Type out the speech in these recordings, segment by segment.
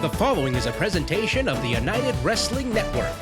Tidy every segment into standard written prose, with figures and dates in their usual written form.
The following is a presentation of the United Wrestling Network.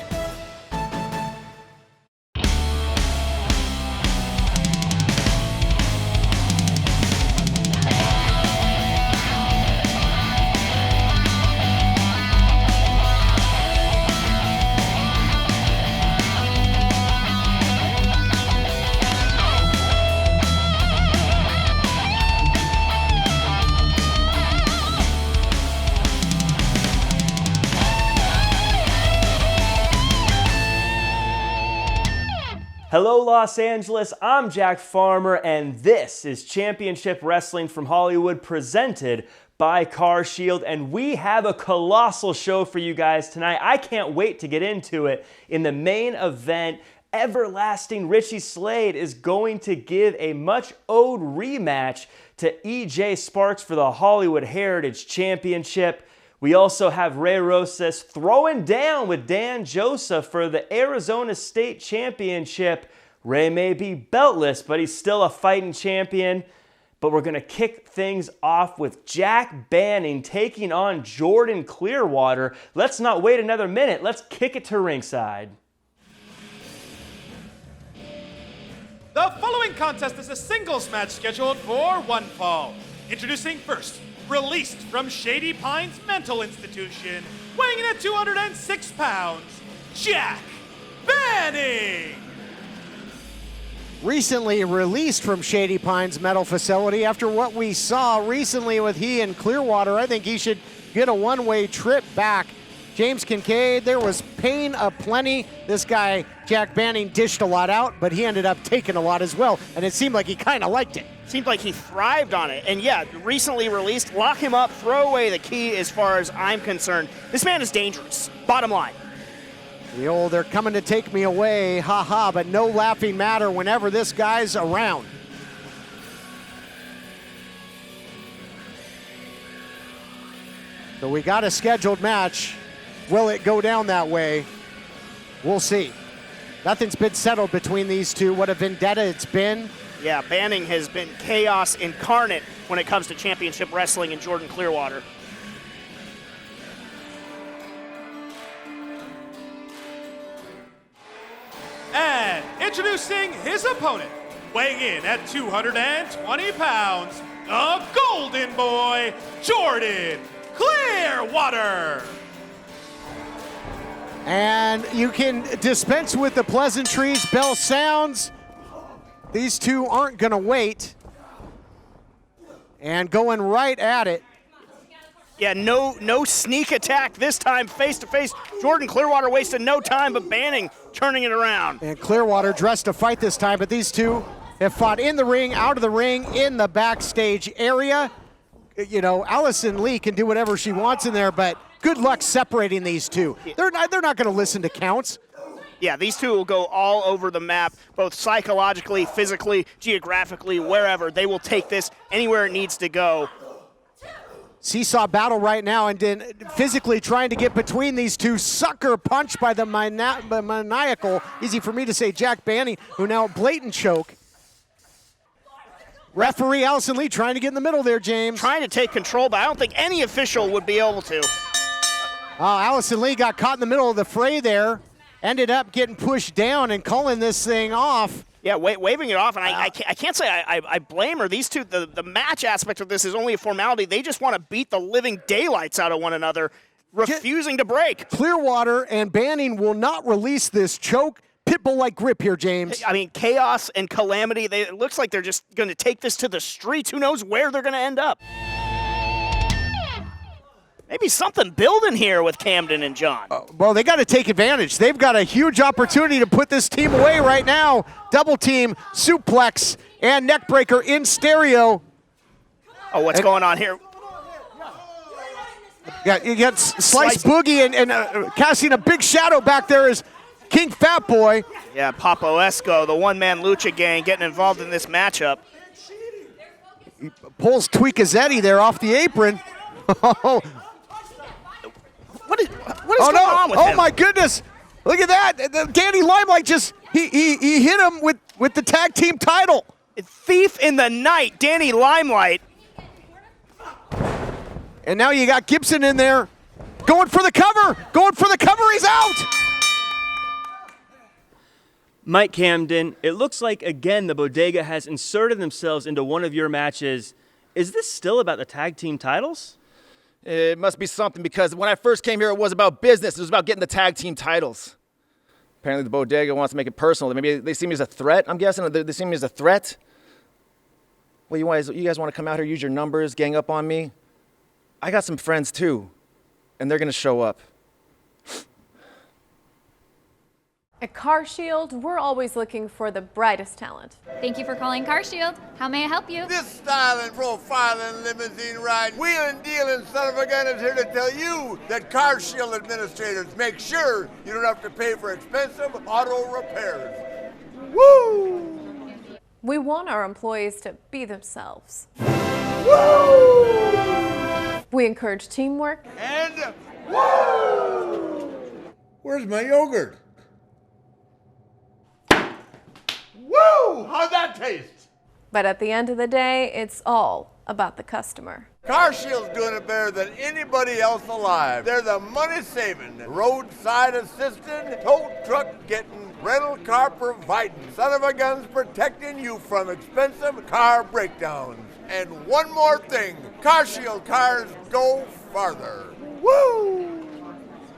Hello, Los Angeles. I'm Jack Farmer, and this is Championship Wrestling from Hollywood, presented by CarShield, and we have a colossal show for you guys tonight. I can't wait to get into it. In the main event, everlasting Richie Slade is going to give a much-owed rematch to EJ Sparks for the Hollywood Heritage Championship. We also have Rosas throwing down with Dan Joseph for the Arizona State Championship. Ray may be beltless, but he's still a fighting champion. But we're going to kick things off with Jack Banning taking on Jordan Clearwater. Let's not wait another minute. Let's kick it to ringside. The following contest is a singles match scheduled for one fall. Introducing first, released from Shady Pines Mental Institution, weighing in at 206 pounds, Jack Banning. Recently released from Shady Pines Mental Facility after what we saw recently with he and Clearwater. I think he should get a one-way trip back. James Kincaid, there was pain aplenty. This guy, Jack Banning, dished a lot out, but he ended up taking a lot as well, and it seemed like he kind of liked it. Seemed like he thrived on it. And yeah, recently released, lock him up, throw away the key as far as I'm concerned. This man is dangerous, bottom line. The old, they're coming to take me away, haha, but no laughing matter whenever this guy's around. So we got a scheduled match. Will it go down that way? We'll see. Nothing's been settled between these two. What a vendetta it's been. Yeah, Banning has been chaos incarnate when it comes to championship wrestling and Jordan Clearwater. And introducing his opponent, weighing in at 220 pounds, the Golden Boy, Jordan Clearwater. And you can dispense with the pleasantries. Bell sounds. These two aren't going to wait. And going right at it. Yeah, no sneak attack this time, face to face. Jordan Clearwater wasted no time, but Banning turning it around. And Clearwater dressed to fight this time, but these two have fought in the ring, out of the ring, in the backstage area. You know, Allison Lee can do whatever she wants in there, but good luck separating these two. They're not going to listen to counts. Yeah, these two will go all over the map, both psychologically, physically, geographically, wherever. They will take this anywhere it needs to go. Seesaw battle right now, and then physically trying to get between these two. Sucker punch by the maniacal, easy for me to say, Jack Banning, who now blatant choke. Referee Allison Lee trying to get in the middle there, James. Trying to take control, but I don't think any official would be able to. Allison Lee got caught in the middle of the fray there. Ended up getting pushed down and calling this thing off. Yeah, waving it off, and I can't say I blame her. These two, the match aspect of this is only a formality. They just want to beat the living daylights out of one another, refusing to break. Clearwater and Banning will not release this choke. Pitbull-like grip here, James. I mean, chaos and calamity. It looks like they're just going to take this to the streets. Who knows where they're going to end up? Maybe something building here with Camden and John. Well, they got to take advantage. They've got a huge opportunity to put this team away right now. Double team, suplex, and neckbreaker in stereo. Oh, what's going on here? Yeah, you got Slice Boogie and casting a big shadow back there is King Fat Boy. Yeah, Papo Esco, the one-man lucha gang, getting involved in this matchup. He pulls Tweakazetti there off the apron. What is going on with him? Oh, my goodness. Look at that. Danny Limelight just, he hit him with the tag team title. Thief in the night, Danny Limelight. And now you got Gibson in there going for the cover, he's out! Mike Camden, it looks like, again, the Bodega has inserted themselves into one of your matches. Is this still about the tag team titles? It must be something, because when I first came here, it was about business. It was about getting the tag team titles. Apparently the Bodega wants to make it personal. Maybe they see me as a threat, I'm guessing. They see me as a threat. Well, you guys want to come out here, use your numbers, gang up on me? I got some friends, too, and they're going to show up. At CarShield, we're always looking for the brightest talent. Thank you for calling CarShield. How may I help you? This styling, profiling, limousine ride, wheeling, dealing son of a gun is here to tell you that CarShield administrators make sure you don't have to pay for expensive auto repairs. Woo! We want our employees to be themselves. Woo! We encourage teamwork. And woo! Where's my yogurt? Woo! How'd that taste? But at the end of the day, it's all about the customer. CarShield's doing it better than anybody else alive. They're the money-saving, roadside assisting, tow truck getting, rental car providing, son of a guns protecting you from expensive car breakdowns. And one more thing, CarShield cars go farther. Woo!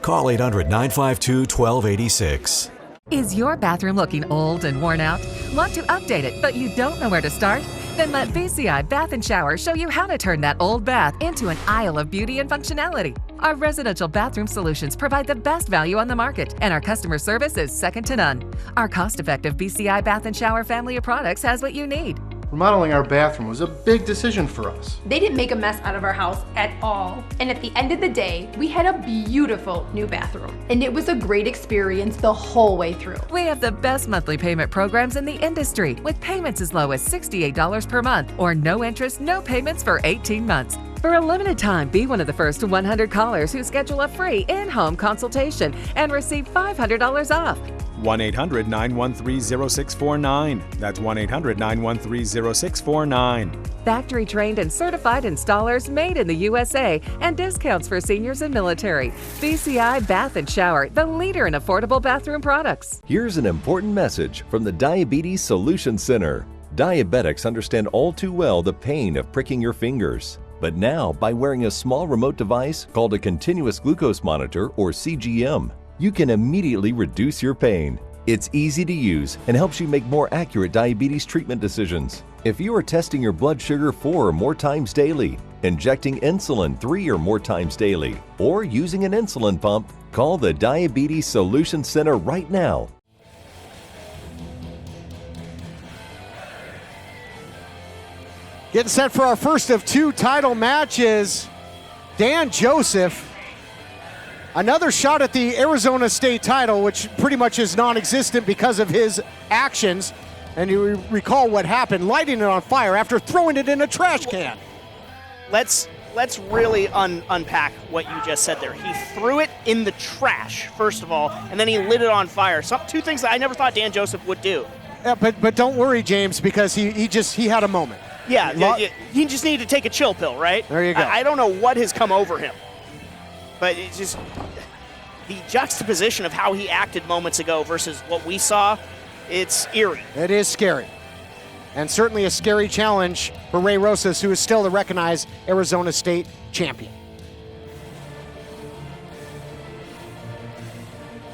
Call 800-952-1286. Is your bathroom looking old and worn out? Want to update it, but you don't know where to start? Then let BCI Bath & Shower show you how to turn that old bath into an aisle of beauty and functionality. Our residential bathroom solutions provide the best value on the market, and our customer service is second to none. Our cost-effective BCI Bath & Shower family of products has what you need. Remodeling our bathroom was a big decision for us. They didn't make a mess out of our house at all. And at the end of the day, we had a beautiful new bathroom. And it was a great experience the whole way through. We have the best monthly payment programs in the industry, with payments as low as $68 per month or no interest, no payments for 18 months. For a limited time, be one of the first 100 callers who schedule a free in-home consultation and receive $500 off. 1-800-913-0649. That's 1-800-913-0649. Factory trained and certified installers made in the USA, and discounts for seniors and military. BCI Bath & Shower, the leader in affordable bathroom products. Here's an important message from the Diabetes Solution Center. Diabetics understand all too well the pain of pricking your fingers. But now, by wearing a small remote device called a continuous glucose monitor, or CGM, you can immediately reduce your pain. It's easy to use and helps you make more accurate diabetes treatment decisions. If you are testing your blood sugar 4 or more times daily, injecting insulin 3 or more times daily, or using an insulin pump, call the Diabetes Solution Center right now. Getting set for our first of two title matches. Dan Joseph, another shot at the Arizona State title, which pretty much is non-existent because of his actions. And you recall what happened, lighting it on fire after throwing it in a trash can. Let's really unpack what you just said there. He threw it in the trash, first of all, and then he lit it on fire. Two things that I never thought Dan Joseph would do. Yeah, but don't worry, James, because he had a moment. Yeah, he just needed to take a chill pill, right? There you go. I don't know what has come over him, but it's just the juxtaposition of how he acted moments ago versus what we saw, it's eerie. It is scary. And certainly a scary challenge for Ray Rosas, who is still the recognized Arizona State champion.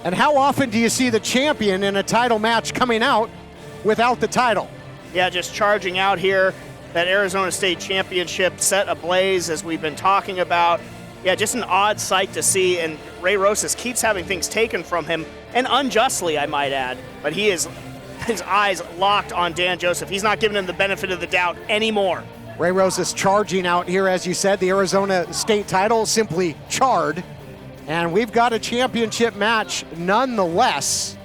And how often do you see the champion in a title match coming out without the title? Yeah, just charging out here. That Arizona State championship set ablaze, as we've been talking about. Yeah, just an odd sight to see, and Ray Rosas keeps having things taken from him, and unjustly, I might add. But his eyes locked on Dan Joseph. He's not giving him the benefit of the doubt anymore. Ray Rosas charging out here, as you said, the Arizona State title simply charred. And we've got a championship match nonetheless.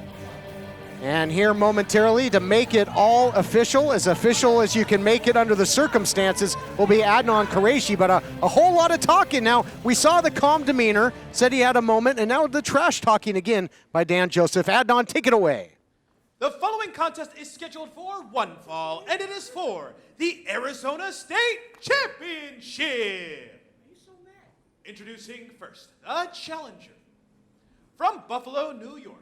And here momentarily to make it all official as you can make it under the circumstances, will be Adnan Qureshi. But a whole lot of talking now. We saw the calm demeanor, said he had a moment, and now the trash talking again by Dan Joseph. Adnan, take it away. The following contest is scheduled for one fall, and it is for the Arizona State Championship. Introducing first, the challenger. From Buffalo, New York,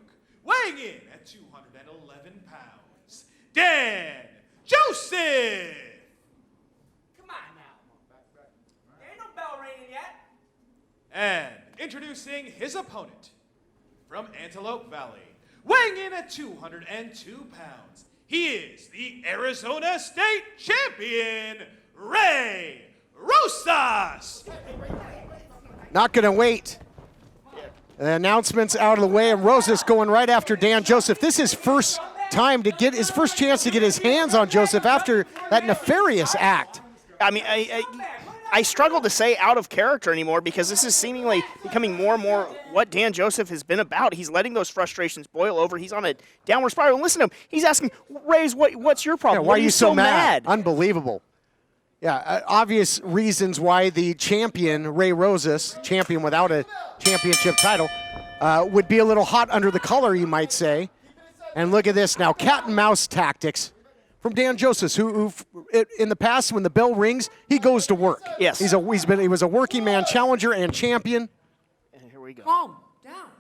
weighing in at 211 pounds, Dan Joseph. Come on now. There ain't no bell ringing yet. And introducing his opponent. From Antelope Valley, weighing in at 202 pounds, he is the Arizona State Champion, Ray Rosas. Not going to wait. The announcement's out of the way, and Rosas going right after Dan Joseph. This is first time to get his first chance to get his hands on Joseph after that nefarious act. I mean, I struggle to say out of character anymore because this is seemingly becoming more and more what Dan Joseph has been about. He's letting those frustrations boil over. He's on a downward spiral. And listen to him. He's asking, Rays, what's your problem? Yeah, why are you so mad? Unbelievable. Yeah, obvious reasons why the champion, Ray Rosas, champion without a championship title, would be a little hot under the collar, you might say. And look at this now, cat and mouse tactics from Dan Joseph, who in the past, when the bell rings, he goes to work. Yes. He was a working man challenger and champion. And here we go. Calm down.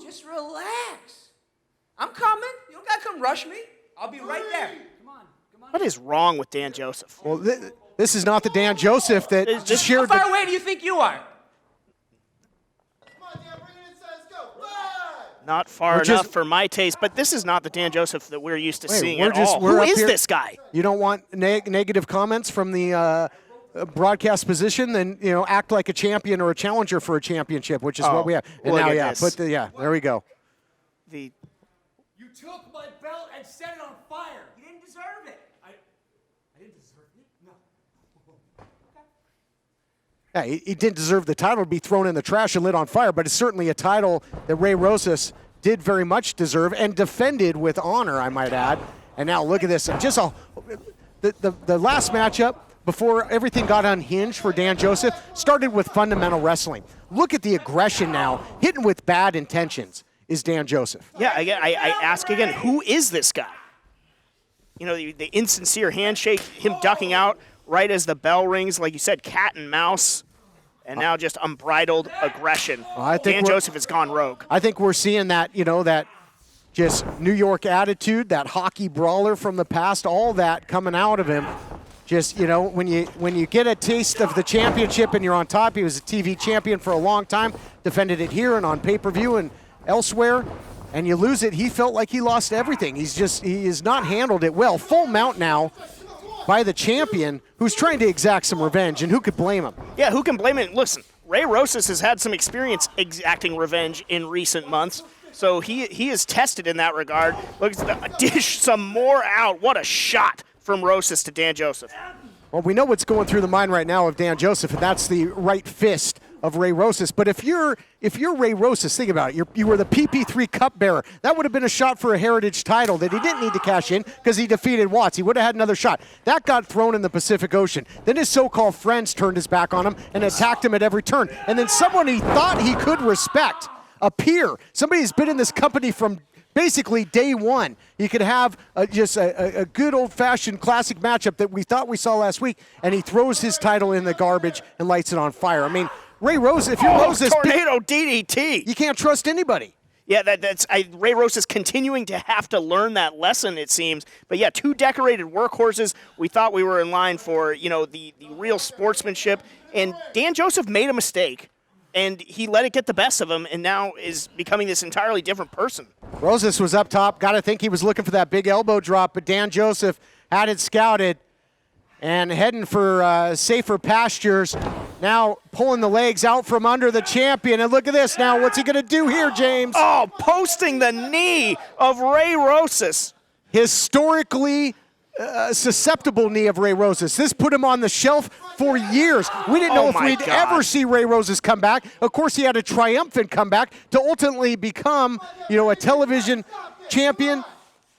Just relax. I'm coming. You don't got to come rush me. I'll be right there. What is wrong with Dan Joseph? Well, this is not the Dan Joseph that just shared. How far away do you think you are? Not far enough for my taste, but this is not the Dan Joseph that we're used to seeing at all. Who is this guy? You don't want negative comments from the broadcast position, then act like a champion or a challenger for a championship, which is what we have. And now, there we go. You took my belt and set it on fire. You didn't deserve it. I didn't deserve it? No. Yeah, he didn't deserve the title to be thrown in the trash and lit on fire, but it's certainly a title that Ray Rosas did very much deserve and defended with honor, I might add. And now look at this. Just the last matchup before everything got unhinged for Dan Joseph started with fundamental wrestling. Look at the aggression now, hitting with bad intentions is Dan Joseph. Yeah, I ask again, who is this guy? The insincere handshake, him ducking out right as the bell rings, like you said, cat and mouse, and now just unbridled aggression. Dan Joseph has gone rogue. I think we're seeing that, that just New York attitude, that hockey brawler from the past, all that coming out of him. Just, when you get a taste of the championship and you're on top, he was a TV champion for a long time, defended it here and on pay-per-view and elsewhere, and you lose it, he felt like he lost everything. He has not handled it well. Full mount now by the champion, who's trying to exact some revenge, and who could blame him? Yeah, who can blame him? Listen, Ray Rosas has had some experience exacting revenge in recent months, so he is tested in that regard. Look, dish some more out. What a shot from Rosas to Dan Joseph. Well, we know what's going through the mind right now of Dan Joseph, and that's the right fist of Ray Rosas. But if you're Ray Rosas, think about it. You were the PP3 cup bearer. That would have been a shot for a heritage title that he didn't need to cash in because he defeated Watts. He would have had another shot. That got thrown in the Pacific Ocean. Then his so-called friends turned his back on him and attacked him at every turn. And then someone he thought he could respect, a peer, somebody who's been in this company from basically day one. You could have just a good old-fashioned classic matchup that we thought we saw last week, and he throws his title in the garbage and lights it on fire. I mean, Ray Rosas, if you're Rosas, tornado DDT. You can't trust anybody. Yeah, that's Ray Rosas continuing to have to learn that lesson, it seems. But yeah, two decorated workhorses. We thought we were in line for the real sportsmanship, and Dan Joseph made a mistake, and he let it get the best of him, and now is becoming this entirely different person. Rosas was up top. Got to think he was looking for that big elbow drop, but Dan Joseph had it scouted and heading for safer pastures. Now pulling the legs out from under the champion. And look at this now. What's he going to do here, James? Oh, posting the knee of Ray Rosas. Historically susceptible knee of Ray Rosas. This put him on the shelf for years. We didn't know if we'd ever see Ray Rosas come back. Of course, he had a triumphant comeback to ultimately become, a television champion,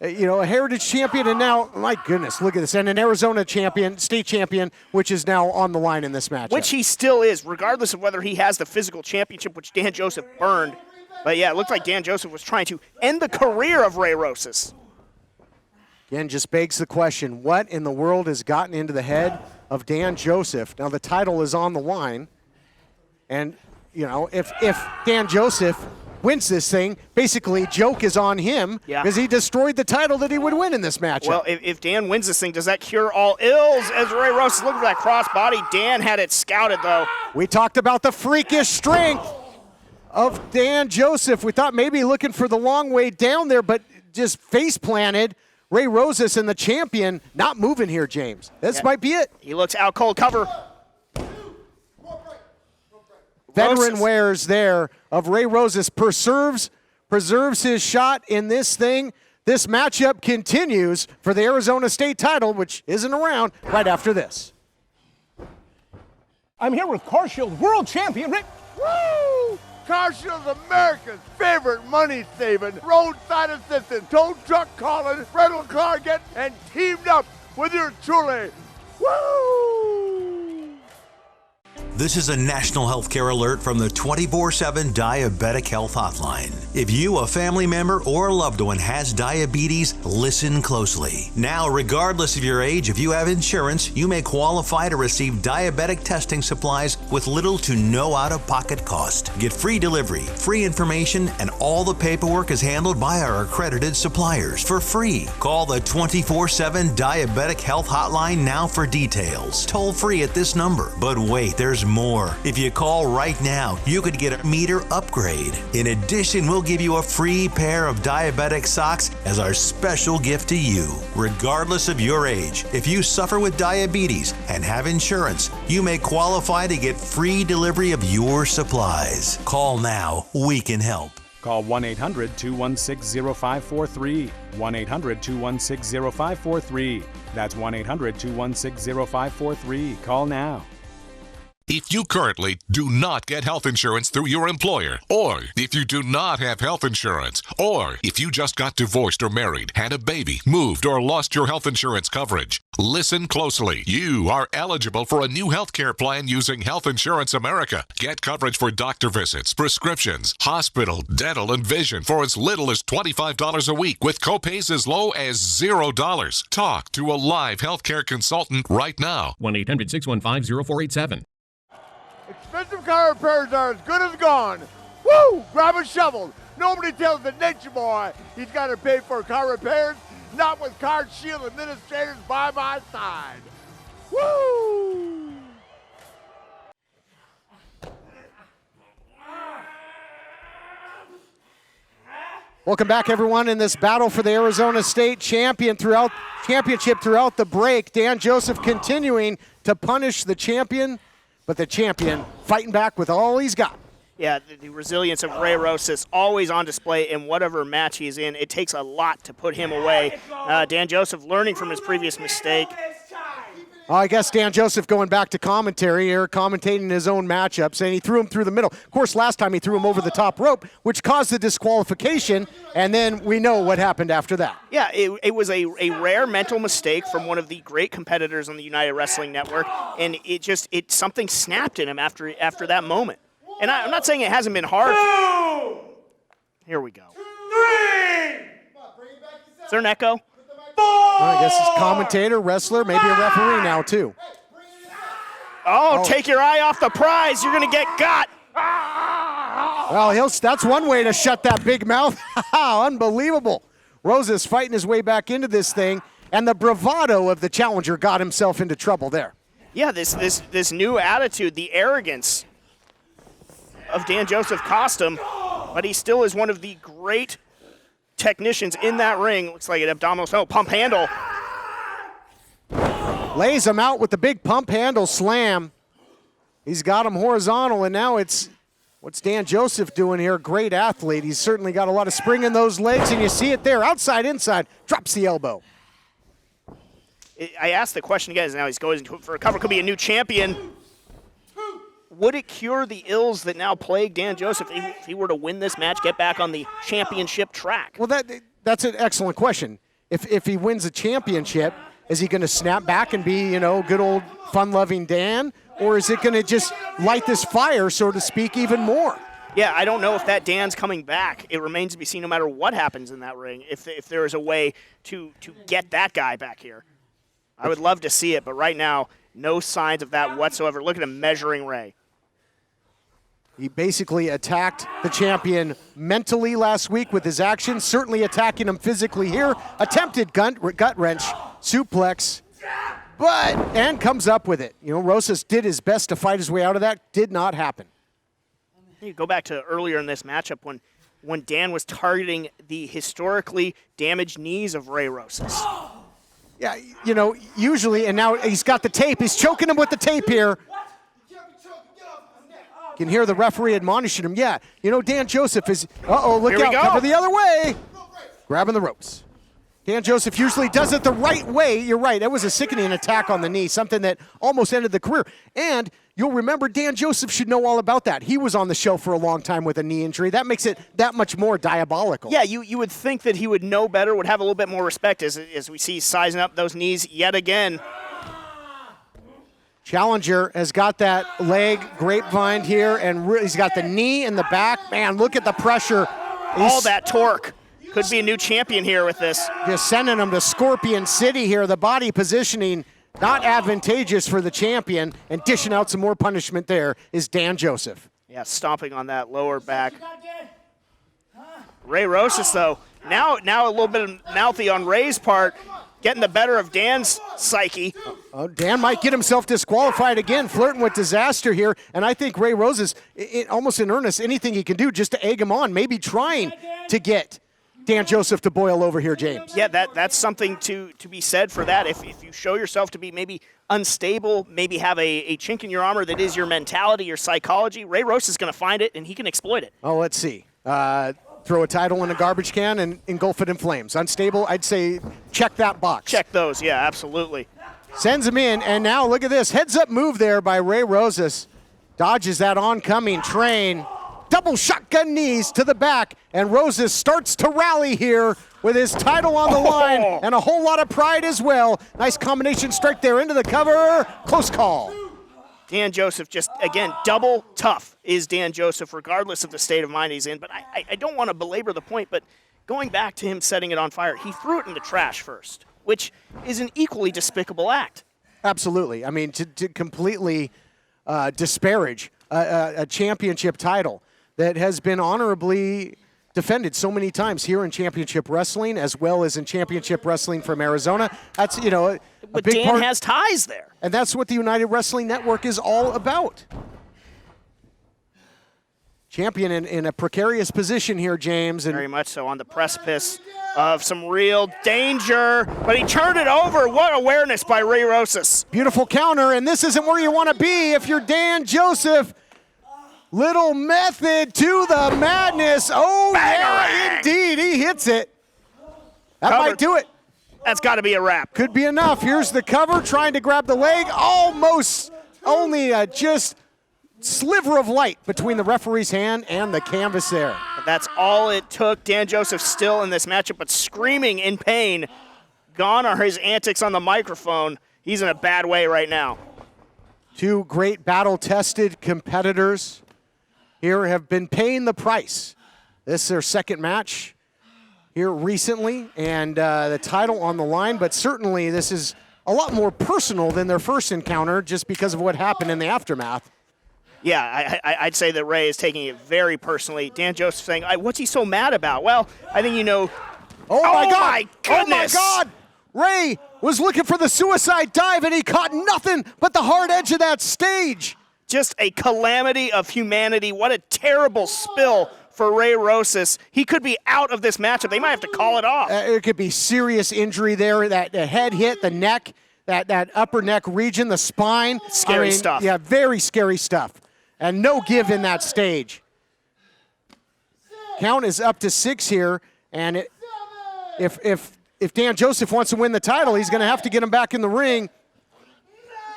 a heritage champion, and now, my goodness, look at this, and an Arizona champion, state champion, which is now on the line in this match. Which he still is, regardless of whether he has the physical championship, which Dan Joseph burned. But yeah, it looked like Dan Joseph was trying to end the career of Ray Rosas. Again, just begs the question, what in the world has gotten into the head of Dan Joseph? Now the title is on the line, And, you know, if Dan Joseph wins this thing, basically joke is on him because he destroyed the title that he would win in this matchup. Well, if Dan wins this thing, does that cure all ills? As Ray Rosas looking for that crossbody, Dan had it scouted, though. We talked about the freakish strength of Dan Joseph. We thought maybe looking for the long way down there, but just face planted. Ray Rosas and the champion not moving here, James. This might be it. He looks out cold cover. Veteran wears there of Ray Rosas preserves his shot in this thing. This matchup continues for the Arizona State title, which isn't around, right after this. I'm here with CarShield World Champion Rick. Woo! CarShield's America's favorite money-saving, roadside assistant, tow truck calling, rental car getting, and teamed up with your truly. Woo! This is a national healthcare alert from the 24/7 Diabetic Health Hotline. If you, a family member, or a loved one has diabetes, listen closely. Now, regardless of your age, if you have insurance, you may qualify to receive diabetic testing supplies with little to no out-of-pocket cost. Get free delivery, free information, and all the paperwork is handled by our accredited suppliers for free. Call the 24/7 Diabetic Health Hotline now for details. Toll free at this number. But wait, there's more. If you call right now, you could get a meter upgrade. In addition, we'll give you a free pair of diabetic socks as our special gift to you. Regardless of your age, if you suffer with diabetes and have insurance, you may qualify to get free delivery of your supplies. Call now. We can help. Call 1-800-216-0543. 1-800-216-0543. That's 1-800-216-0543. Call now. If you currently do not get health insurance through your employer, or if you do not have health insurance, or if you just got divorced or married, had a baby, moved, or lost your health insurance coverage, listen closely. You are eligible for a new health care plan using Health Insurance America. Get coverage for doctor visits, prescriptions, hospital, dental, and vision for as little as $25 a week with copays as low as $0. Talk to a live healthcare consultant right now. 1-800-615-0487. Expensive car repairs are as good as gone. Woo! Grab a shovel. Nobody tells the nature boy he's got to pay for car repairs. Not with CarShield administrators by my side. Woo! Welcome back, everyone, in this battle for the Arizona State championship throughout the break. Dan Joseph continuing to punish the champion, but the champion fighting back with all he's got. Yeah, the resilience of Ray Rosas always on display in whatever match he's in. It takes a lot to put him away. Dan Joseph learning from his previous mistake. I guess Dan Joseph going back to commentary here, commentating his own matchup, saying he threw him through the middle. Of course, last time he threw him over the top rope, which caused the disqualification, and then we know what happened after that. Yeah, it was a rare mental mistake from one of the great competitors on the United Wrestling Network, and something snapped in him after that moment. And I'm not saying it hasn't been hard. 2, Here we go. 3. Is there an echo? 4. I guess it's commentator, wrestler, maybe a referee now, too. Oh, take your eye off the prize. You're going to get got. Well, that's one way to shut that big mouth. Unbelievable. Rosas fighting his way back into this thing, and the bravado of the challenger got himself into trouble there. Yeah, this new attitude, the arrogance of Dan Joseph cost him, but he still is one of the great technicians in that ring. Looks like an abdominal pump handle. Lays him out with the big pump handle slam. He's got him horizontal, and now what's Dan Joseph doing here? Great athlete. He's certainly got a lot of spring in those legs, and you see it there. Outside, inside, drops the elbow. I asked the question again. Now he's going for a cover. Could be a new champion. Would it cure the ills that now plague Dan Joseph if he were to win this match, get back on the championship track? Well, that's an excellent question. If he wins a championship, is he going to snap back and be, good old fun-loving Dan? Or is it going to just light this fire, so to speak, even more? Yeah, I don't know if that Dan's coming back. It remains to be seen no matter what happens in that ring, if there is a way to get that guy back here. I would love to see it, but right now, no signs of that whatsoever. Look at him measuring Ray. He basically attacked the champion mentally last week with his actions, certainly attacking him physically here. Attempted gut wrench, suplex, and comes up with it. You know, Rosas did his best to fight his way out of that. Did not happen. You go back to earlier in this matchup when Dan was targeting the historically damaged knees of Ray Rosas. Yeah, you know, usually, and now he's got the tape. He's choking him with the tape here. You can hear the referee admonishing him. Yeah, you know, Dan Joseph is, look out, cover the other way. Grabbing the ropes. Dan Joseph usually does it the right way. You're right, that was a sickening attack on the knee, something that almost ended the career. And you'll remember Dan Joseph should know all about that. He was on the show for a long time with a knee injury. That makes it that much more diabolical. Yeah, you would think that he would know better, would have a little bit more respect as we see sizing up those knees yet again. Challenger has got that leg grapevine here, and he's got the knee in the back. Man, look at the pressure. All that torque. Could be a new champion here with this. Just sending him to Scorpion City here. The body positioning not advantageous for the champion, and dishing out some more punishment there is Dan Joseph. Yeah, stomping on that lower back. Ray Rosas, though, now a little bit of mouthy on Ray's part, getting the better of Dan's psyche. Dan might get himself disqualified again, flirting with disaster here, and I think Ray Rosas, almost in earnest, anything he can do just to egg him on, maybe trying to get Dan Joseph to boil over here, James. Yeah, that's something to be said for that. If you show yourself to be maybe unstable, maybe have a chink in your armor that is your mentality, your psychology, Ray Rosas is going to find it, and he can exploit it. Oh, let's see. Throw a title in a garbage can and engulf it in flames. Unstable, I'd say check that box. Check those, yeah, absolutely. Sends him in, and now look at this. Heads-up move there by Ray Rosas. Dodges that oncoming train. Double shotgun knees to the back, and Rosas starts to rally here with his title on the line and a whole lot of pride as well. Nice combination strike there into the cover. Close call. Dan Joseph just, again, double tough is Dan Joseph, regardless of the state of mind he's in. But I don't want to belabor the point, but going back to him setting it on fire, he threw it in the trash first, which is an equally despicable act. Absolutely. I mean, to completely disparage a championship title that has been honorably defended so many times here in championship wrestling, as well as in championship wrestling from Arizona. That's, you know, a big Dan part, has ties there. and that's what the United Wrestling Network is all about. Champion in a precarious position here, James. And very much so, on the precipice of some real danger, but he turned it over. What awareness by Ray Rosas. Beautiful counter, and this isn't where you want to be if you're Dan Joseph. Little method to the madness. Oh, yeah, indeed. He hits it. That might do it. That's got to be a wrap. Could be enough. Here's the cover, trying to grab the leg. Almost only just sliver of light between the referee's hand and the canvas there. But that's all it took. Dan Joseph still in this matchup, but screaming in pain. Gone are his antics on the microphone. He's in a bad way right now. Two great battle-tested competitors here have been paying the price. This is their second match here recently, and the title on the line, but certainly this is a lot more personal than their first encounter just because of what happened in the aftermath. Yeah, I'd say that Ray is taking it very personally. Dan Joseph saying, what's he so mad about? Well, I think you know. Oh my God! My goodness! Oh my God! Ray was looking for the suicide dive, and he caught nothing but the hard edge of that stage. Just a calamity of humanity. What a terrible spill for Ray Rosas. He could be out of this matchup. They might have to call it off. It could be serious injury there. That head hit, the neck, that upper neck region, the spine. Scary stuff. Yeah, very scary stuff. And no give in that stage. Count is up to 6 here, and if Dan Joseph wants to win the title, he's going to have to get him back in the ring.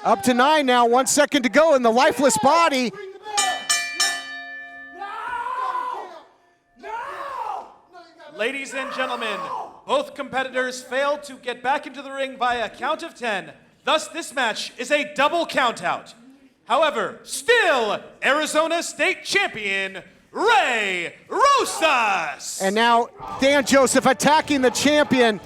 Up to 9 now, 1 second to go in the lifeless body. Ladies and gentlemen, both competitors failed to get back into the ring by a count of 10. Thus, this match is a double countout. However, still Arizona State Champion, Ray Rosas. And now Dan Joseph attacking the champion,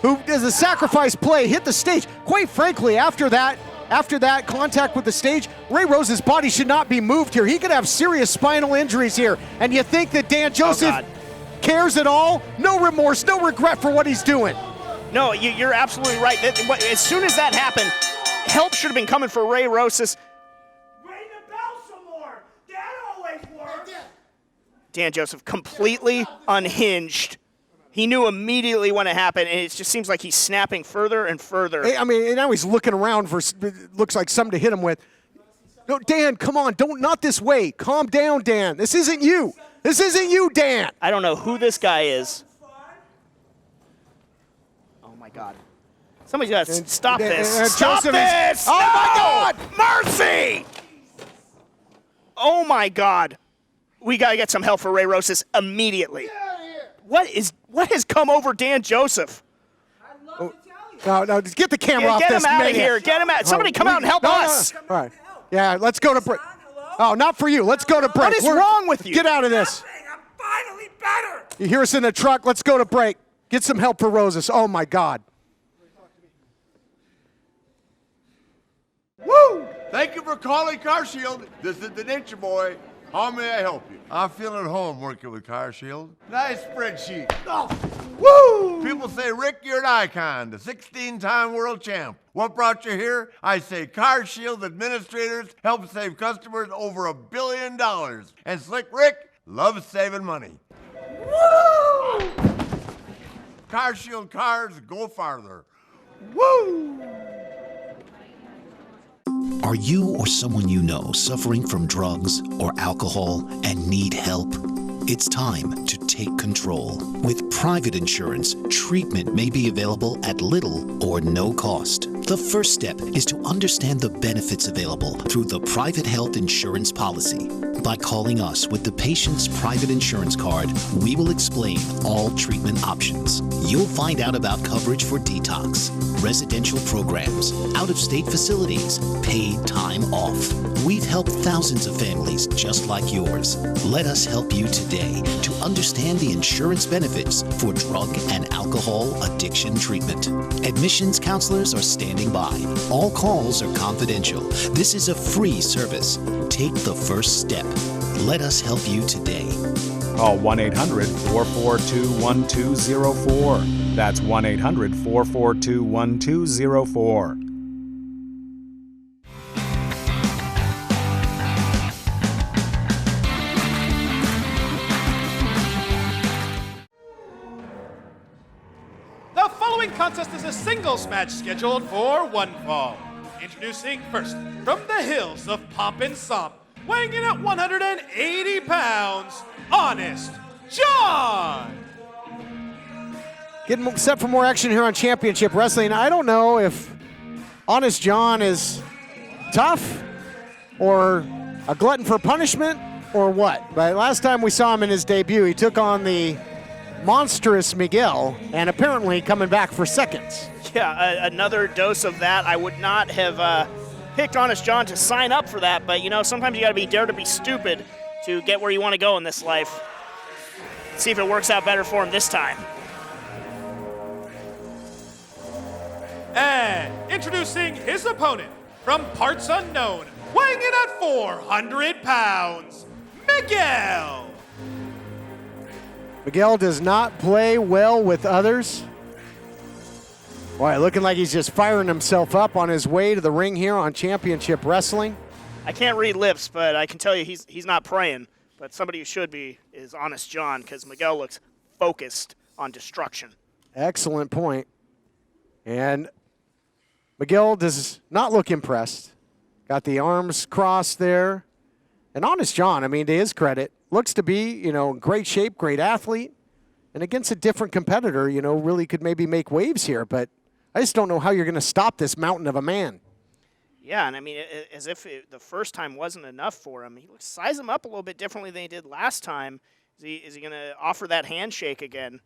who does a sacrifice play, hit the stage. Quite frankly, after that after that contact with the stage, Ray Rosa's body should not be moved here. He could have serious spinal injuries here. And you think that Dan Joseph cares at all? No remorse, no regret for what he's doing. No, you're absolutely right. As soon as that happened, help should have been coming for Ray Rosas. Ring the bell some more. That always works. Dan Joseph completely unhinged. He knew immediately when it happened, and it just seems like he's snapping further and further. I mean, now he's looking around for, looks like something to hit him with. No, Dan, come on, not this way. Calm down, Dan. This isn't you. This isn't you, Dan. I don't know who this guy is. Oh, my God. Somebody's got to stop this. Stop this! Oh, my God! Mercy! Oh, my God. We got to get some help for Ray Rosas immediately. What has come over Dan Joseph? No, just get the camera off this. Get him out of here. Get him out. Somebody come out and help us. All right. Yeah, let's go to break. Oh, not for you. Let's go to break. What is wrong with you? Get out of this. I'm finally better. You hear us in the truck. Let's go to break. Get some help for Rosas. Oh, my God. Woo! Thank you for calling CarShield. This is the Nature Boy. How may I help you? I feel at home working with CarShield. Nice spreadsheet. Oh. Woo! People say, Rick, you're an icon, the 16-time world champ. What brought you here? I say CarShield administrators help save customers over $1 billion. And Slick Rick loves saving money. Woo! CarShield cars go farther. Woo! Are you or someone you know suffering from drugs or alcohol and need help? It's time to take control. With private insurance, treatment may be available at little or no cost. The first step is to understand the benefits available through the private health insurance policy. By calling us with the patient's private insurance card, we will explain all treatment options. You'll find out about coverage for detox, residential programs, out-of-state facilities, paid time off. We've helped thousands of families just like yours. Let us help you today to understand the insurance benefits for drug and alcohol addiction treatment. Admissions counselors are standing by. All calls are confidential. This is a free service. Take the first step. Let us help you today. Call 1-800-442-1204. That's 1-800-442-1204. The following contest is a singles match scheduled for one fall. Introducing first, from the hills of Pomp and Somp, weighing in at 180 pounds, Honest John! Getting set for more action here on Championship Wrestling. I don't know if Honest John is tough or a glutton for punishment or what. But last time we saw him in his debut, he took on the monstrous Miguel and apparently coming back for seconds. Yeah, another dose of that. I would not have picked Honest John to sign up for that, but you know, sometimes you got to dare to be stupid to get where you want to go in this life. See if it works out better for him this time. And introducing his opponent, from parts unknown, weighing in at 400 pounds, Miguel! Miguel does not play well with others. Boy, looking like he's just firing himself up on his way to the ring here on Championship Wrestling. I can't read lips, but I can tell you he's not praying. But somebody who should be is Honest John, because Miguel looks focused on destruction. Excellent point. And Miguel does not look impressed. Got the arms crossed there. And Honest John, I mean, to his credit, looks to be, you know, in great shape, great athlete. And against a different competitor, you know, really could maybe make waves here. But I just don't know how you're going to stop this mountain of a man. Yeah, and I mean, as if the first time wasn't enough for him. He looks size him up a little bit differently than he did last time. Is he going to offer that handshake again?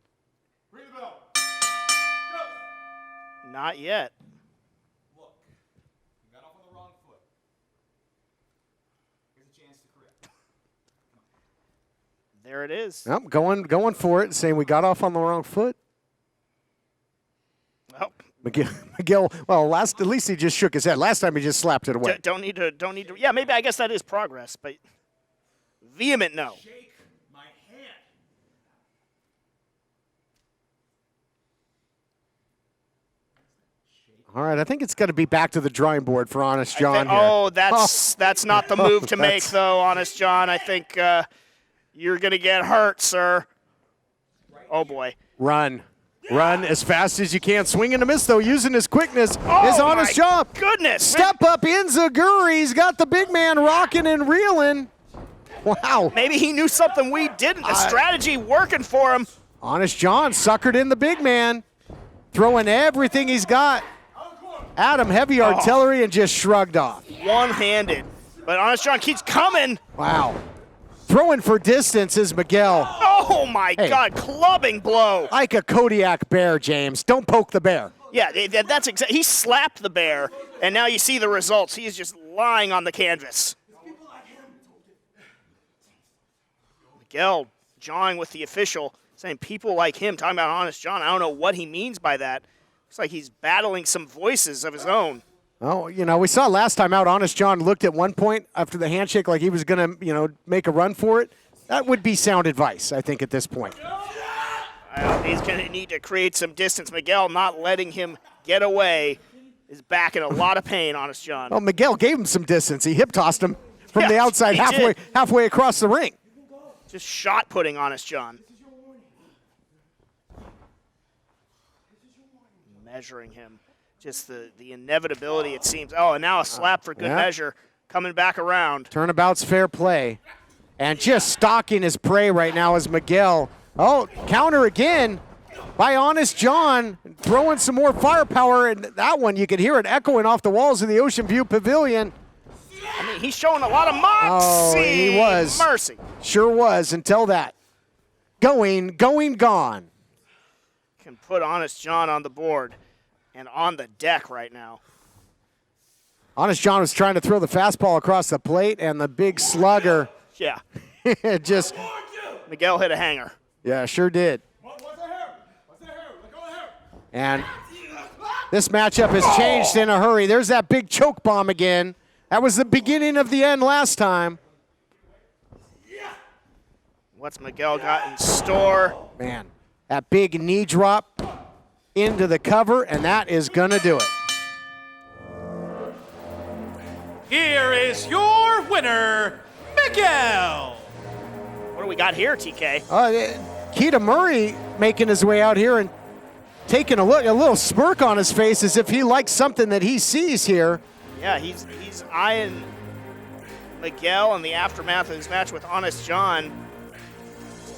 Ring the bell. Go. Not yet. Look, you got off on the wrong foot. Here's a chance to correct. There it is. Yep, going for it, saying we got off on the wrong foot. Well, Miguel, well, at least he just shook his head. Last time he just slapped it away. Don't need to. Yeah, maybe I guess that is progress, but vehement no. All right, I think it's going to be back to the drawing board for Honest John here. That's not the move to make, though, Honest John. I think you're going to get hurt, sir. Oh, boy. Run as fast as you can. Swing and a miss, though, using his quickness. His Honest John. Goodness. Step up Inzaguri. He's got the big man rocking and reeling. Wow. Maybe he knew something we didn't. The strategy working for him. Honest John suckered in the big man, throwing everything he's got. Adam, heavy artillery, and just shrugged off. One-handed. But Honest John keeps coming. Wow. Throwing for distance is Miguel. Oh, my God. Clubbing blow. Like a Kodiak bear, James. Don't poke the bear. Yeah, that's exactly. He slapped the bear, and now you see the results. He is just lying on the canvas. Miguel jawing with the official, saying people like him, talking about Honest John. I don't know what he means by that. Looks like he's battling some voices of his own. Oh, we saw last time out, Honest John looked at one point after the handshake like he was going to, make a run for it. That would be sound advice, I think, at this point. He's going to need to create some distance. Miguel not letting him get away is back in a lot of pain, Honest John. Well, Miguel gave him some distance. He hip-tossed him from the outside halfway across the ring. Just shot-putting Honest John. Measuring him. Just the inevitability, it seems. Oh, and now a slap for good measure. Coming back around. Turnabout's fair play. And just stalking his prey right now is Miguel. Oh, counter again by Honest John. Throwing some more firepower. And that one, you could hear it echoing off the walls of the Ocean View Pavilion. I mean, he's showing a lot of moxie. Oh, he was. Mercy. Sure was until that. Going, gone. Can put Honest John on the board and on the deck right now. Honest John was trying to throw the fastball across the plate, and the big slugger. Yeah. Just. Miguel hit a hanger. Yeah, sure did. And this matchup has changed in a hurry. There's that big choke bomb again. That was the beginning of the end last time. What's Miguel got in store? Man, that big knee drop into the cover, and that is going to do it. Here is your winner, Miguel. What do we got here, TK? Keita Murray making his way out here and taking a little smirk on his face as if he likes something that he sees here. Yeah, he's eyeing Miguel in the aftermath of his match with Honest John.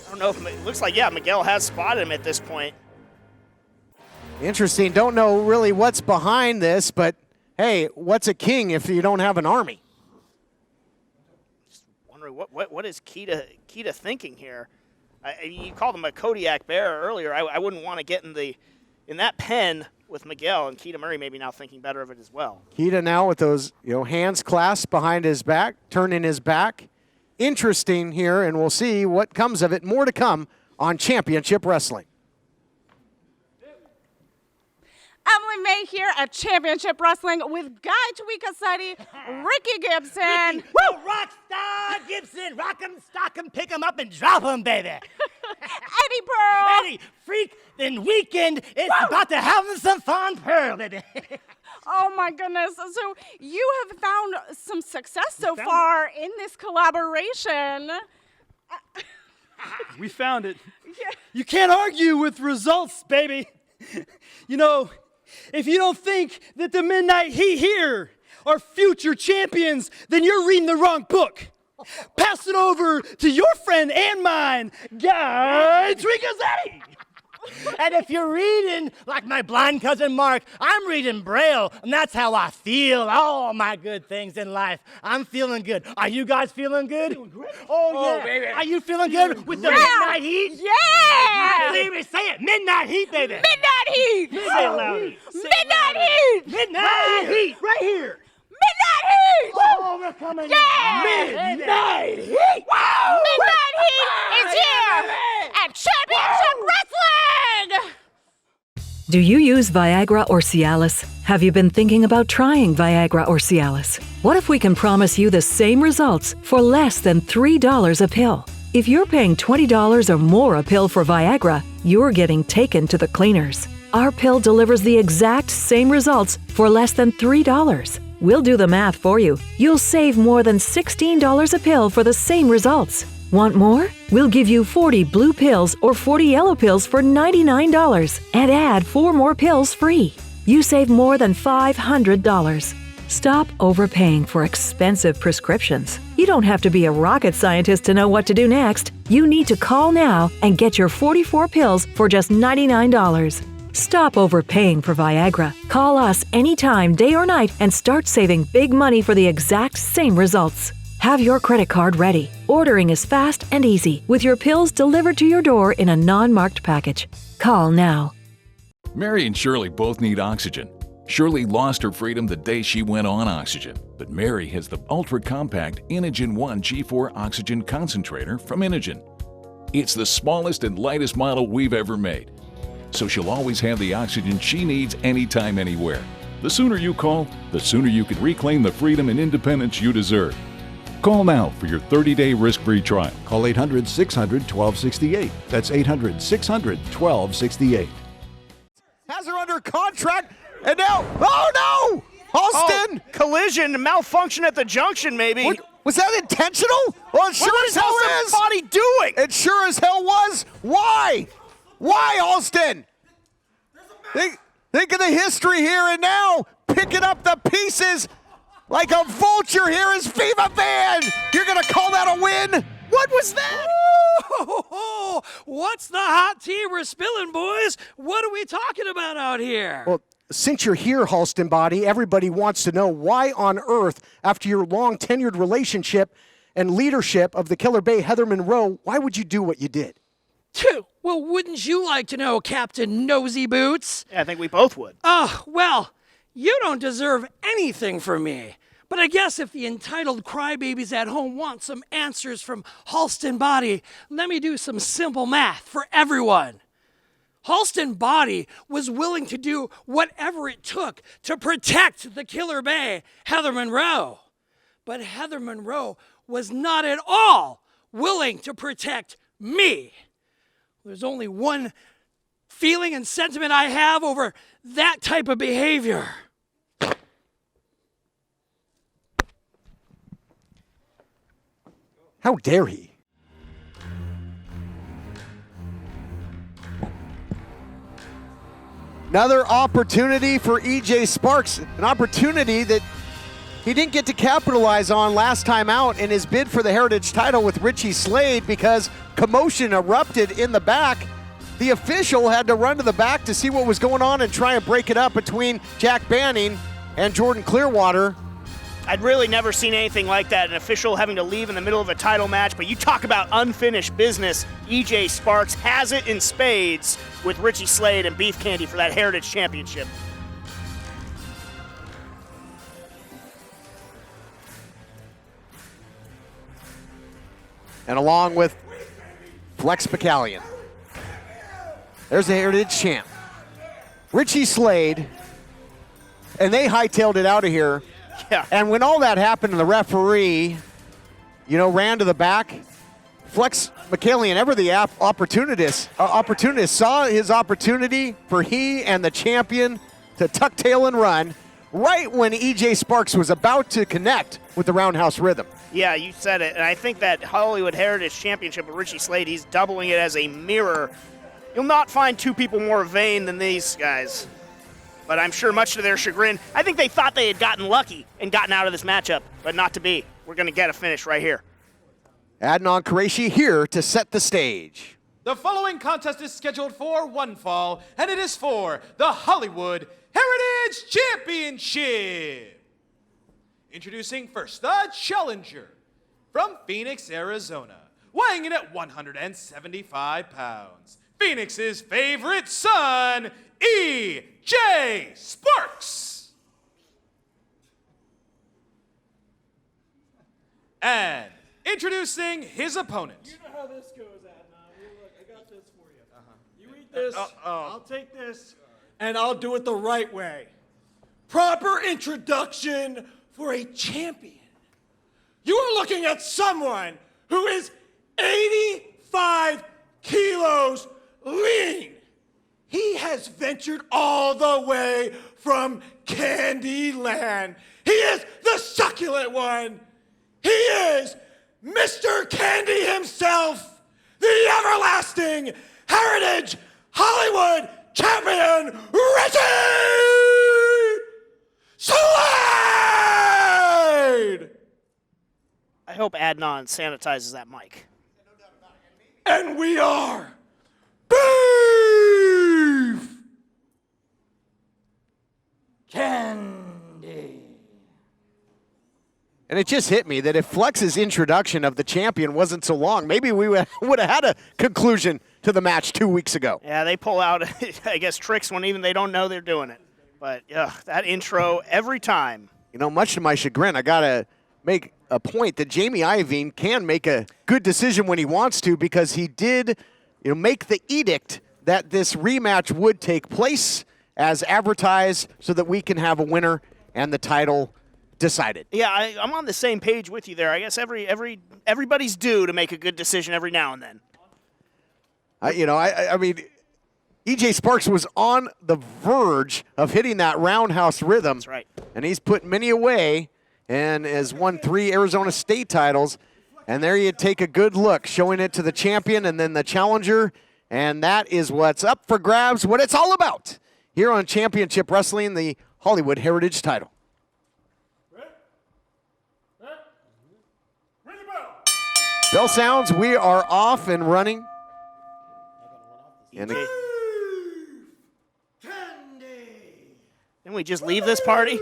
I don't know if it looks like, Miguel has spotted him at this point. Interesting. Don't know really what's behind this, but hey, what's a king if you don't have an army? Just wondering what is Keita thinking here? You called him a Kodiak bear earlier. I wouldn't want to get in that pen with Miguel, and Keita Murray maybe now thinking better of it as well. Keita now with those hands clasped behind his back, turning his back. Interesting here, and we'll see what comes of it. More to come on Championship Wrestling. Emily May here at Championship Wrestling with Guy Tweekaseti, Ricky Gibson. Woo! Rockstar Gibson, rock 'em, stock 'em, pick 'em up, and drop 'em, baby. Eddie Pearl. Eddie, freak, then weekend, it's about to have some fun, Pearl, baby. Oh my goodness. So you have found some success so far in this collaboration. We found it. Yeah. You can't argue with results, baby. If you don't think that the Midnight Heat here are future champions, then you're reading the wrong book. Pass it over to your friend and mine, Guy Tweekaseti. And if you're reading like my blind cousin Mark, I'm reading Braille, and that's how I feel all my good things in life. I'm feeling good. Are you guys feeling good? Feeling great. Oh, yeah. Baby. Are you feeling good with the Midnight Heat? Yeah! Baby, say it. Midnight Heat, baby. Midnight Heat! Say it louder. Midnight Heat! Midnight Heat! Right here. Midnight Heat! Oh, we're coming. Yeah! Midnight Heat! Wow! Midnight Heat is here at Championship Wrestling! Do you use Viagra or Cialis? Have you been thinking about trying Viagra or Cialis? What if we can promise you the same results for less than $3 a pill? If you're paying $20 or more a pill for Viagra, you're getting taken to the cleaners. Our pill delivers the exact same results for less than $3. We'll do the math for you. You'll save more than $16 a pill for the same results. Want more? We'll give you 40 blue pills or 40 yellow pills for $99 and add 4 more pills free. You save more than $500. Stop overpaying for expensive prescriptions. You don't have to be a rocket scientist to know what to do next. You need to call now and get your 44 pills for just $99. Stop overpaying for Viagra. Call us anytime, day or night, and start saving big money for the exact same results. Have your credit card ready. Ordering is fast and easy, with your pills delivered to your door in a non-marked package. Call now. Mary and Shirley both need oxygen. Shirley lost her freedom the day she went on oxygen, but Mary has the ultra-compact Inogen 1 G4 oxygen concentrator from Inogen. It's the smallest and lightest model we've ever made, so she'll always have the oxygen she needs anytime, anywhere. The sooner you call, the sooner you can reclaim the freedom and independence you deserve. Call now for your 30-day risk-free trial. Call 800-600-1268. That's 800-600-1268. Has her under contract, and now, oh no! Alston! Oh, collision, malfunction at the junction, maybe. What, was that intentional? Well, it sure as hell is. What's the body doing? It sure as hell was. Why? Why, Alston? Think of the history here and now, picking up the pieces like a vulture here is Viva Van. You're going to call that a win? What was that? Oh, what's the hot tea we're spilling, boys? What are we talking about out here? Well, since you're here, Halston Body, everybody wants to know why on earth, after your long tenured relationship and leadership of the Killer Bay, Heather Monroe, why would you do what you did? Well, wouldn't you like to know, Captain Nosy Boots? Yeah, I think we both would. Oh, well, you don't deserve anything from me. But I guess if the entitled crybabies at home want some answers from Halston Body, let me do some simple math for everyone. Halston Body was willing to do whatever it took to protect the Killer Bay, Heather Monroe. But Heather Monroe was not at all willing to protect me. There's only one feeling and sentiment I have over that type of behavior. How dare he? Another opportunity for EJ Sparks, an opportunity that he didn't get to capitalize on last time out in his bid for the Heritage title with Richie Slade because commotion erupted in the back. The official had to run to the back to see what was going on and try and break it up between Jack Banning and Jordan Clearwater. I'd really never seen anything like that, an official having to leave in the middle of a title match, but you talk about unfinished business. EJ Sparks has it in spades with Richie Slade and Beef Candy for that Heritage Championship. And along with Flex Bacallion. There's the Heritage champ. Richie Slade, and they hightailed it out of here. Yeah. And when all that happened and the referee, ran to the back, Flex Bacallion, ever the opportunist, saw his opportunity for he and the champion to tuck tail and run right when EJ Sparks was about to connect with the Roundhouse Rhythm. Yeah, you said it. And I think that Hollywood Heritage Championship with Richie Slade, he's doubling it as a mirror. You'll not find two people more vain than these guys. But I'm sure much to their chagrin, I think they thought they had gotten lucky and gotten out of this matchup, but not to be. We're going to get a finish right here. Adnan Qureshi here to set the stage. The following contest is scheduled for one fall, and it is for the Hollywood Heritage Championship. Introducing first, the challenger from Phoenix, Arizona, weighing in at 175 pounds. Phoenix's favorite son, E.J. Sparks. And introducing his opponent. You know how this goes, Adnan. Look, I got this for you. You eat this, I'll take this. and I'll do it the right way. Proper introduction for a champion. You are looking at someone who is 85 kilos lean. He has ventured all the way from Candyland. He is the succulent one. He is Mr. Candy himself, the everlasting Heritage Hollywood champion, Richie Slade! I hope Adnan sanitizes that mic. And we are Beef Candy. And it just hit me that if Flex's introduction of the champion wasn't so long, maybe we would have had a conclusion to the match 2 weeks ago. Yeah, they pull out, I guess, tricks when even they don't know they're doing it. But that intro every time. You know, much to my chagrin, I got to make a point that Jamie Iovine can make a good decision when he wants to, because he did make the edict that this rematch would take place as advertised so that we can have a winner and the title decided. Yeah, I'm on the same page with you there. I guess everybody's due to make a good decision every now and then. I mean, EJ Sparks was on the verge of hitting that roundhouse rhythm. That's right. And he's put many away and has won 3 Arizona State titles. And there you take a good look, showing it to the champion and then the challenger. And that is what's up for grabs, what it's all about here on Championship Wrestling, the Hollywood Heritage title. Bell sounds, we are off and running. And Can we just leave this party?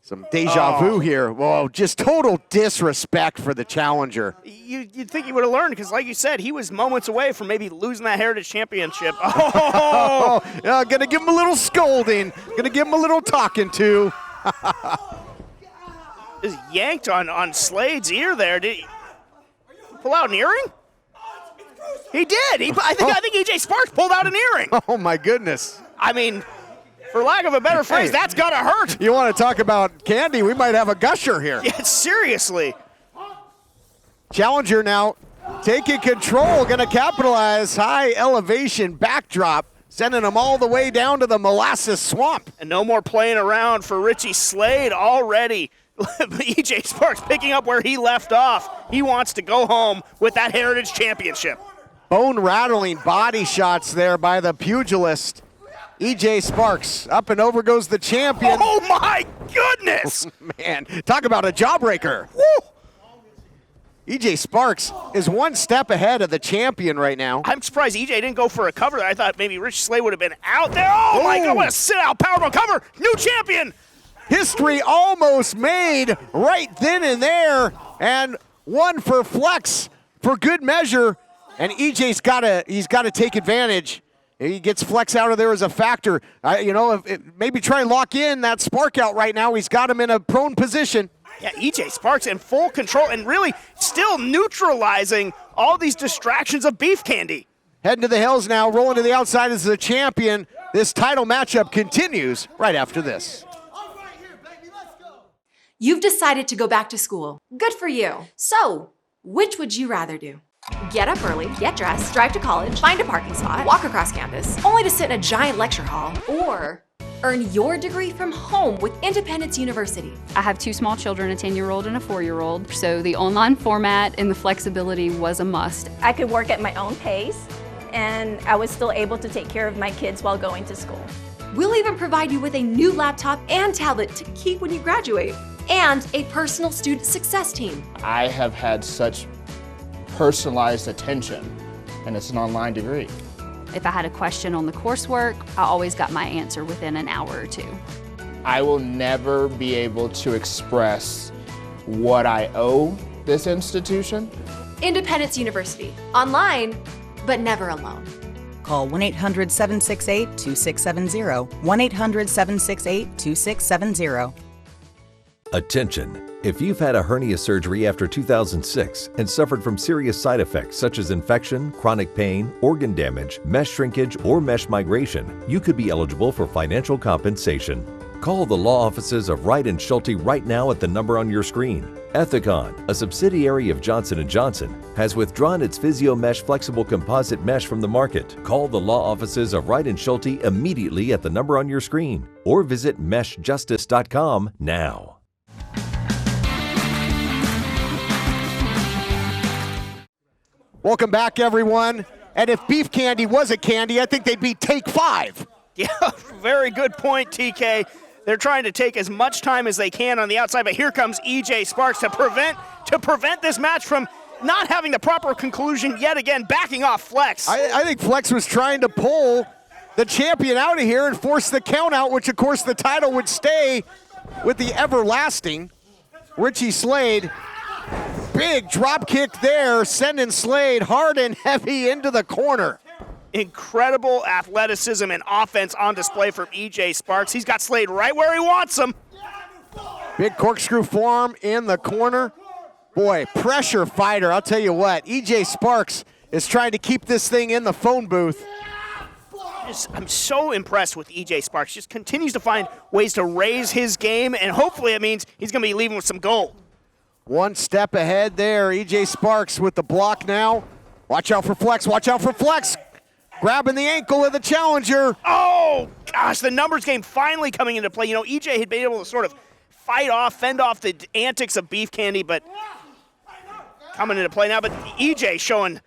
Some deja vu here. Whoa, just total disrespect for the challenger. You'd think he would have learned, because like you said, he was moments away from maybe losing that Heritage Championship. Yeah, gonna give him a little scolding. Gonna give him a little talking to. Just yanked on Slade's ear there. Did he pull out an earring? He did. I think EJ Sparks pulled out an earring. Oh my goodness. I mean, for lack of a better phrase, that's gotta hurt. You want to talk about candy? We might have a gusher here. Yeah, seriously. Challenger now taking control, gonna capitalize. High elevation backdrop, sending them all the way down to the molasses swamp. And no more playing around for Richie Slade already. EJ Sparks picking up where he left off. He wants to go home with that Heritage Championship. Bone-rattling body shots there by the pugilist. EJ Sparks, up and over goes the champion. Oh my goodness! Man, talk about a jawbreaker. Woo! EJ Sparks is one step ahead of the champion right now. I'm surprised EJ didn't go for a cover. I thought maybe Rich Slade would have been out there. Oh my God, what a sit-out powerbomb cover! New champion! History almost made right then and there, and one for Flex for good measure. And EJ's got to take advantage. He gets Flex out of there as a factor. Maybe try and lock in that Spark out right now. He's got him in a prone position. Yeah, EJ Sparks in full control and really still neutralizing all these distractions of Beef Candy. Heading to the hills now, rolling to the outside as the champion. This title matchup continues right after this. You've decided to go back to school. Good for you. So, which would you rather do? Get up early, get dressed, drive to college, find a parking spot, walk across campus, only to sit in a giant lecture hall, or earn your degree from home with Independence University. I have 2 small children, a 10-year-old and a 4-year-old, so the online format and the flexibility was a must. I could work at my own pace, and I was still able to take care of my kids while going to school. We'll even provide you with a new laptop and tablet to keep when you graduate, and a personal student success team. I have had such personalized attention, and it's an online degree. If I had a question on the coursework, I always got my answer within an hour or 2. I will never be able to express what I owe this institution. Independence University, online, but never alone. Call 1-800-768-2670, 1-800-768-2670. Attention. If you've had a hernia surgery after 2006 and suffered from serious side effects such as infection, chronic pain, organ damage, mesh shrinkage, or mesh migration, you could be eligible for financial compensation. Call the law offices of Wright & Schulte right now at the number on your screen. Ethicon, a subsidiary of Johnson & Johnson, has withdrawn its PhysioMesh flexible composite mesh from the market. Call the law offices of Wright & Schulte immediately at the number on your screen or visit meshjustice.com now. Welcome back, everyone. And if beef candy wasn't candy, I think they'd be take 5. Yeah, very good point, TK. They're trying to take as much time as they can on the outside, but here comes EJ Sparks to prevent this match from not having the proper conclusion yet again, backing off Flex. I think Flex was trying to pull the champion out of here and force the count out, which of course the title would stay with the everlasting Richie Slade. Big drop kick there, sending Slade hard and heavy into the corner. Incredible athleticism and offense on display from EJ Sparks. He's got Slade right where he wants him. Big corkscrew forearm in the corner. Boy, pressure fighter, I'll tell you what. EJ Sparks is trying to keep this thing in the phone booth. I'm so impressed with EJ Sparks. Just continues to find ways to raise his game, and hopefully it means he's going to be leaving with some gold. One step ahead there, EJ Sparks with the block now. Watch out for Flex, watch out for Flex. Grabbing the ankle of the challenger. Oh, gosh, the numbers game finally coming into play. You know, EJ had been able to sort of fend off the antics of beef candy, but coming into play now. But EJ showing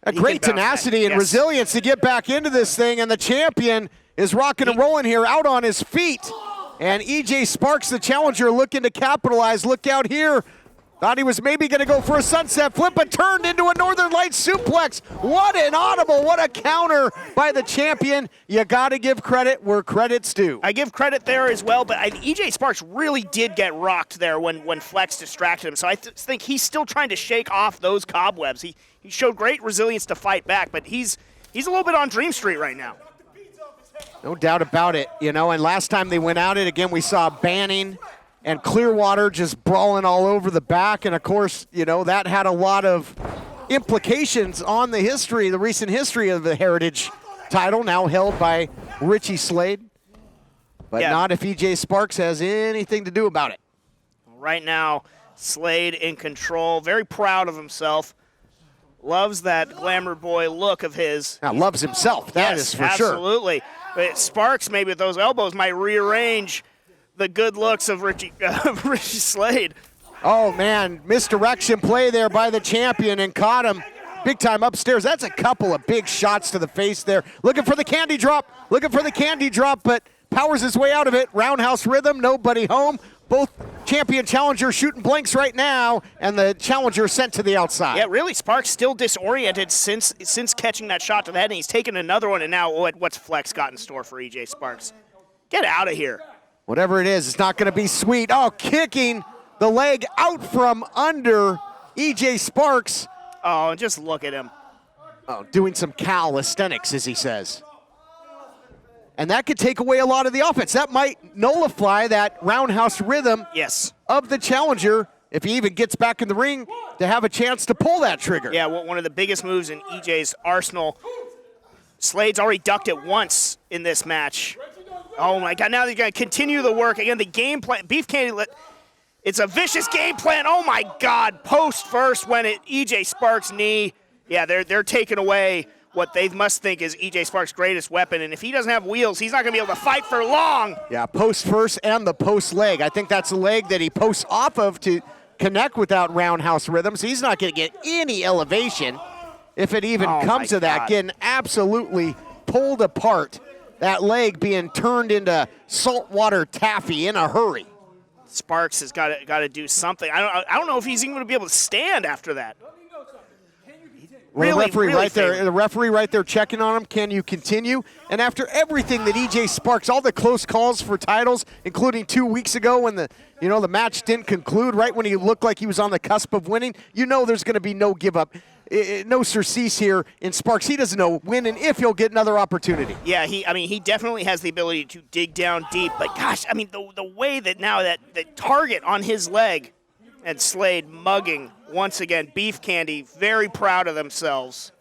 a great tenacity and resilience to get back into this thing, and the champion is rocking and rolling here out on his feet. And EJ Sparks, the challenger, looking to capitalize. Look out here. Thought he was maybe going to go for a sunset flip, but turned into a Northern Lights suplex. What an audible, what a counter by the champion. You got to give credit where credit's due. I give credit there as well, but EJ Sparks really did get rocked there when Flex distracted him. So I think he's still trying to shake off those cobwebs. He showed great resilience to fight back, but he's a little bit on Dream Street right now. No doubt about it, you know, and last time they went at it, again, we saw Banning and Clearwater just brawling all over the back, and of course, you know, that had a lot of implications on the recent history of the Heritage title, now held by Richie Slade, but not if EJ Sparks has anything to do about it. Right now, Slade in control, very proud of himself. Loves that glamour boy look of his. Now, loves himself, that is for sure. Absolutely. But Sparks, maybe with those elbows, might rearrange the good looks of Richie Slade. Oh, man, misdirection play there by the champion and caught him big time upstairs. That's a couple of big shots to the face there. Looking for the candy drop, but powers his way out of it. Roundhouse rhythm, nobody home. Both champion challenger shooting blanks right now, and the challenger sent to the outside. Yeah, really, Sparks still disoriented since catching that shot to the head, and he's taken another one, and now what's Flex got in store for EJ Sparks? Get out of here. Whatever it is, it's not going to be sweet. Oh, kicking the leg out from under EJ Sparks. Oh, just look at him. Oh, doing some calisthenics, as he says. And that could take away a lot of the offense. That might nullify that roundhouse rhythm of the challenger if he even gets back in the ring to have a chance to pull that trigger. Yeah, one of the biggest moves in EJ's arsenal. Slade's already ducked it once in this match. Oh, my God. Now they're going to continue the work. Again, the game plan. Beef Candy, it's a vicious game plan. Oh, my God. Post first when EJ Sparks' knee. Yeah, they're taking away what they must think is EJ Sparks' greatest weapon. And if he doesn't have wheels, he's not going to be able to fight for long. Yeah, post first and the post leg. I think that's the leg that he posts off of to connect without roundhouse rhythm. So he's not going to get any elevation if it even comes to that. Getting absolutely pulled apart. That leg being turned into saltwater taffy in a hurry. Sparks has got to do something. I don't know if he's even going to be able to stand after that. Well, the referee right there checking on him. Can you continue? And after everything that EJ Sparks, all the close calls for titles, including 2 weeks ago when the match didn't conclude, right when he looked like he was on the cusp of winning, there's going to be no give up. no surcease here in Sparks. He doesn't know when and if he'll get another opportunity. Yeah, he definitely has the ability to dig down deep. But gosh, I mean, the way that now that the target on his leg, and Slade mugging once again. Beef Candy very proud of themselves.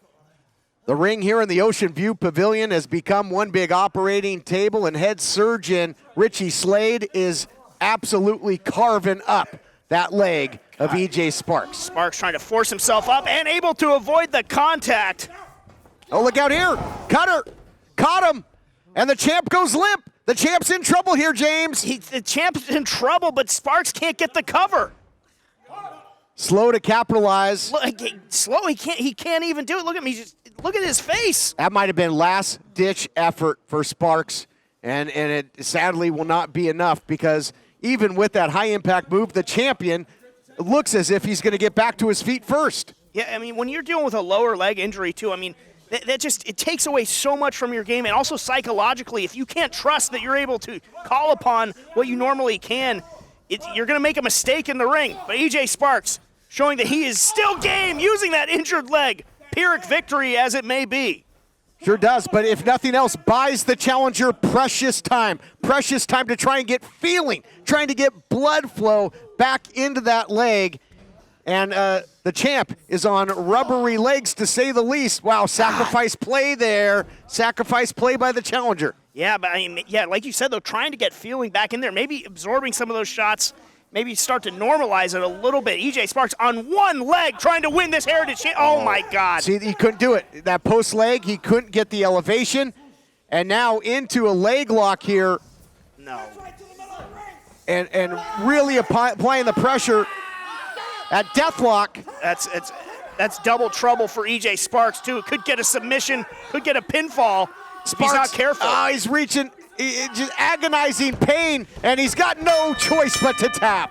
The ring here in the Ocean View Pavilion has become one big operating table, and head surgeon Richie Slade is absolutely carving up that leg of EJ Sparks. Sparks trying to force himself up and able to avoid the contact. Oh, look out here. Cutter. Caught him. And the champ goes limp. The champ's in trouble here, James. The champ's in trouble, but Sparks can't get the cover. Slow to capitalize. Slow, he can't even do it. Look at me, just look at his face. That might have been last-ditch effort for Sparks, and it sadly will not be enough, because even with that high-impact move, the champion looks as if he's going to get back to his feet first. Yeah, I mean, when you're dealing with a lower leg injury, too, I mean, that just, it takes away so much from your game, and also psychologically, if you can't trust that you're able to call upon what you normally can, you're going to make a mistake in the ring. But EJ Sparks showing that he is still game, using that injured leg. Pyrrhic victory as it may be. Sure does, but if nothing else, buys the challenger precious time to try and get feeling, trying to get blood flow back into that leg. And the champ is on rubbery legs, to say the least. Wow, sacrifice play there. Sacrifice play by the challenger. Yeah, but I mean, yeah, like you said, though, trying to get feeling back in there, maybe absorbing some of those shots, maybe start to normalize it a little bit. EJ Sparks on one leg trying to win this Heritage. Oh, my God. See, he couldn't do it. That post leg, he couldn't get the elevation. And now into a leg lock here. No. And really applying the pressure at deathlock. That's double trouble for EJ Sparks, too. Could get a submission, could get a pinfall. Sparks, if he's not careful. He's reaching. Just agonizing pain, and he's got no choice but to tap.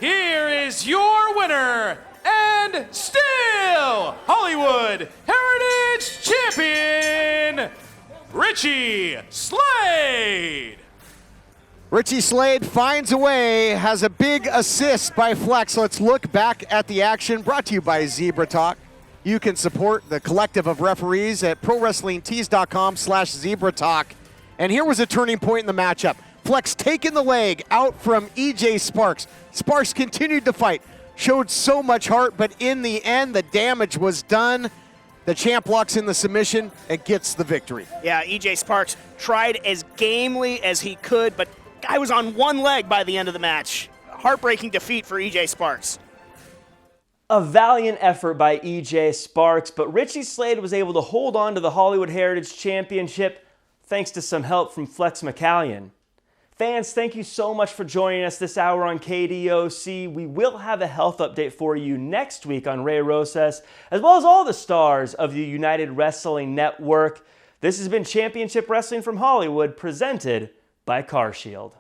Here is your winner, and still Hollywood Heritage Champion, Richie Slade. Richie Slade finds a way, has a big assist by Flex. Let's look back at the action, brought to you by Zebra Talk. You can support the collective of referees at ProWrestlingTees.com/ZebraTalk. And here was a turning point in the matchup. Flex taking the leg out from EJ Sparks. Sparks continued to fight, showed so much heart, but in the end, the damage was done. The champ locks in the submission and gets the victory. Yeah, EJ Sparks tried as gamely as he could, but guy was on one leg by the end of the match. Heartbreaking defeat for EJ Sparks. A valiant effort by EJ Sparks, but Richie Slade was able to hold on to the Hollywood Heritage Championship thanks to some help from Flex McCallion. Fans, thank you so much for joining us this hour on KDOC. We will have a health update for you next week on Rosas, as well as all the stars of the United Wrestling Network. This has been Championship Wrestling from Hollywood, presented by CarShield.